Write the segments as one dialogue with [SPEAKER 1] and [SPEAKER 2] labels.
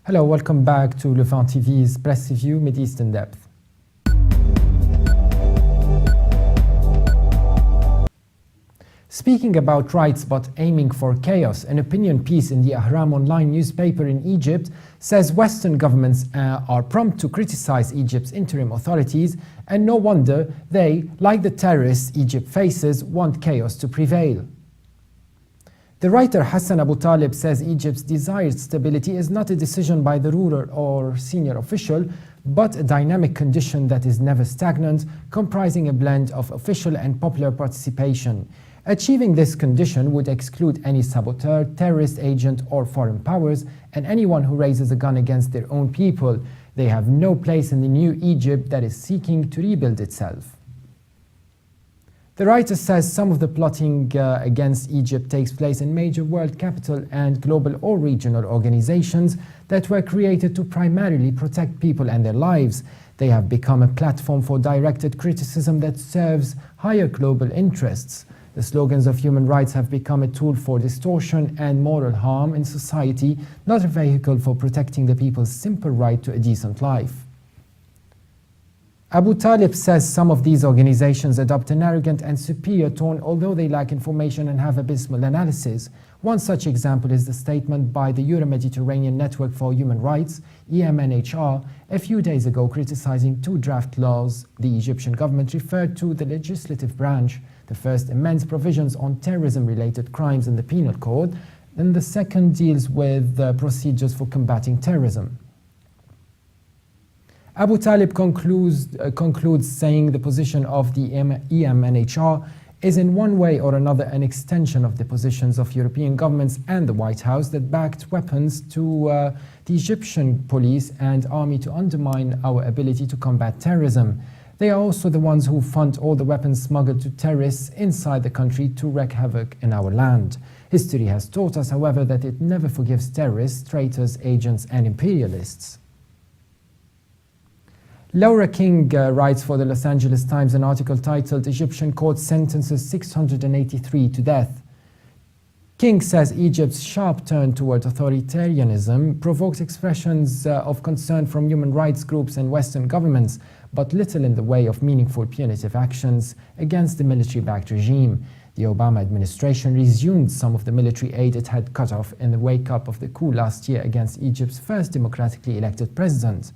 [SPEAKER 1] Hello, welcome back to Levant TV's Press Review, MidEast In-Depth. Speaking about rights but aiming for chaos, an opinion piece in the Ahram online newspaper in Egypt says Western governments are prompt to criticize Egypt's interim authorities, and no wonder they, like the terrorists Egypt faces, want chaos to prevail. The writer Hassan Abu Talib says Egypt's desired stability is not a decision by the ruler or senior official, but a dynamic condition that is never stagnant, comprising a blend of official and popular participation. Achieving this condition would exclude any saboteur, terrorist agent, or foreign powers, and anyone who raises a gun against their own people. They have no place in the new Egypt that is seeking to rebuild itself. The writer says some of the plotting against Egypt takes place in major world capital and global or regional organizations that were created to primarily protect people and their lives. They have become a platform for directed criticism that serves higher global interests. The slogans of human rights have become a tool for distortion and moral harm in society, not a vehicle for protecting the people's simple right to a decent life. Abu Talib says some of these organizations adopt an arrogant and superior tone, although they lack information and have abysmal analysis. One such example is the statement by the Euro-Mediterranean Network for Human Rights, EMNHR, a few days ago criticizing two draft laws the Egyptian government referred to the legislative branch. The first amends provisions on terrorism-related crimes in the Penal Code, and the second deals with procedures for combating terrorism. Abu Talib concludes saying the position of the EMNHR is in one way or another an extension of the positions of European governments and the White House that backed weapons to the Egyptian police and army to undermine our ability to combat terrorism. They are also the ones who fund all the weapons smuggled to terrorists inside the country to wreak havoc in our land. History has taught us, however, that it never forgives terrorists, traitors, agents, and imperialists. Laura King writes for the Los Angeles Times an article titled "Egyptian Court Sentences 683 to Death." King says Egypt's sharp turn toward authoritarianism provokes expressions of concern from human rights groups and Western governments, but little in the way of meaningful punitive actions against the military-backed regime. The Obama administration resumed some of the military aid it had cut off in the wake-up of the coup last year against Egypt's first democratically elected president.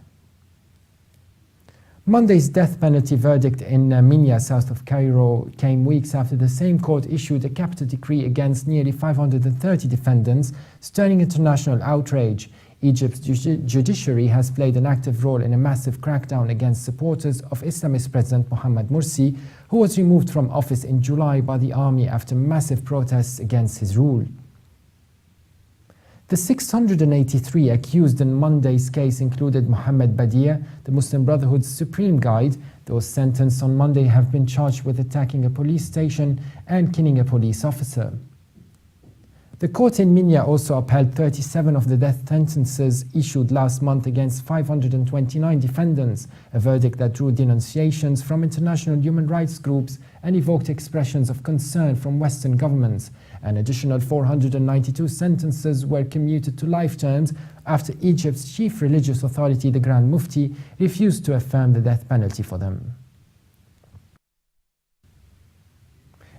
[SPEAKER 1] Monday's death penalty verdict in Minya, south of Cairo, came weeks after the same court issued a capital decree against nearly 530 defendants, stirring international outrage. Egypt's judiciary has played an active role in a massive crackdown against supporters of Islamist President Mohamed Morsi, who was removed from office in July by the army after massive protests against his rule. The 683 accused in Monday's case included Mohammed Badia, the Muslim Brotherhood's supreme guide. Those sentenced on Monday have been charged with attacking a police station and killing a police officer. The court in Minya also upheld 37 of the death sentences issued last month against 529 defendants, a verdict that drew denunciations from international human rights groups and evoked expressions of concern from Western governments. An additional 492 sentences were commuted to life terms after Egypt's chief religious authority, the Grand Mufti, refused to affirm the death penalty for them.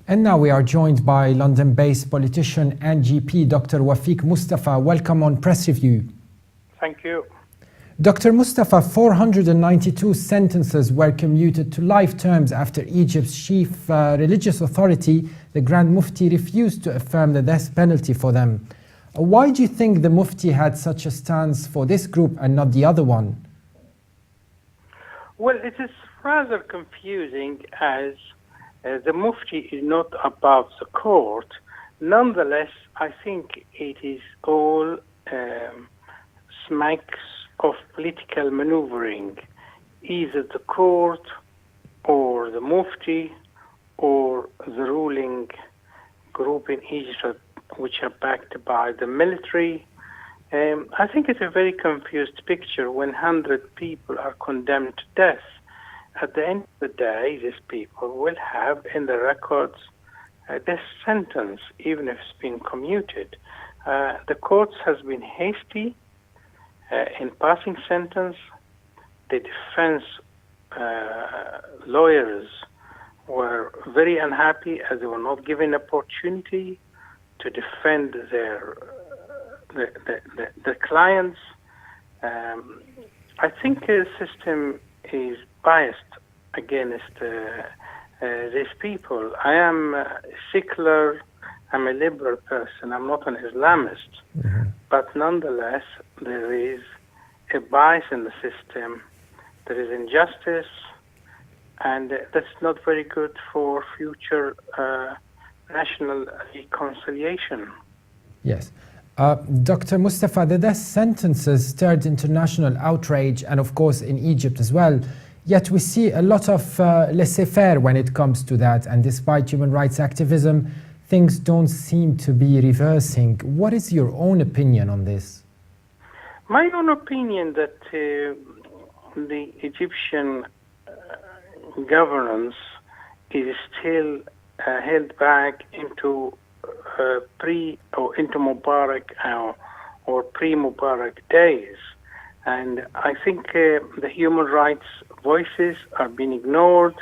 [SPEAKER 1] And now we are joined by London-based politician and GP Dr. Wafik Moustafa. Welcome on Press Review.
[SPEAKER 2] Thank you.
[SPEAKER 1] Dr. Moustafa, 492 sentences were commuted to life terms after Egypt's chief religious authority, the Grand Mufti, refused to affirm the death penalty for them. Why do you think the Mufti had such a stance for this group and not the other one?
[SPEAKER 2] Well, it is rather confusing as the Mufti is not above the court. Nonetheless, I think it is all smacks of political maneuvering. Either the court or the Mufti or the ruling group in Egypt, which are backed by the military. I think it's a very confused picture when 100 people are condemned to death. At the end of the day, these people will have in the records a death sentence, even if it's been commuted. The courts has been hasty. In passing sentence, the defense lawyers were very unhappy as they were not given opportunity to defend their clients. I think the system is biased against these people. I am secular, I'm a liberal person, I'm not an Islamist, but nonetheless there is a bias in the system, there is injustice, and that's not very good for future national reconciliation.
[SPEAKER 1] Yes. Dr. Moustafa, the death sentences stirred international outrage and of course in Egypt as well. Yet we see a lot of laissez-faire when it comes to that, and despite human rights activism, things don't seem to be reversing. What is your own opinion on this?
[SPEAKER 2] My own opinion that the Egyptian governance is still held back into into Mubarak or pre-Mubarak days, and I think the human rights voices are being ignored.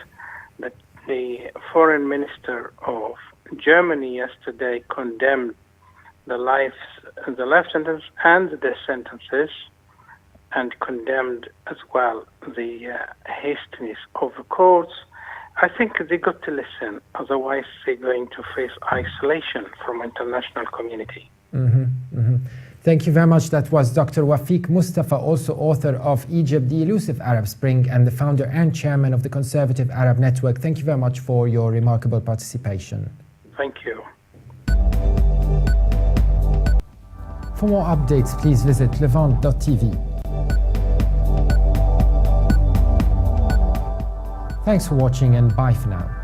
[SPEAKER 2] That the foreign minister of Germany yesterday condemned the life sentence and the death sentences, and condemned as well the hastiness of the courts. I think they got to listen, otherwise they're going to face isolation from international community.
[SPEAKER 1] Thank you very much. That was Dr. Wafik Moustafa, also author of Egypt, the Elusive Arab Spring, and the founder and chairman of the Conservative Arab Network. Thank you very much for your remarkable participation.
[SPEAKER 2] Thank you.
[SPEAKER 1] For more updates, please visit levant.tv. Thanks for watching and bye for now.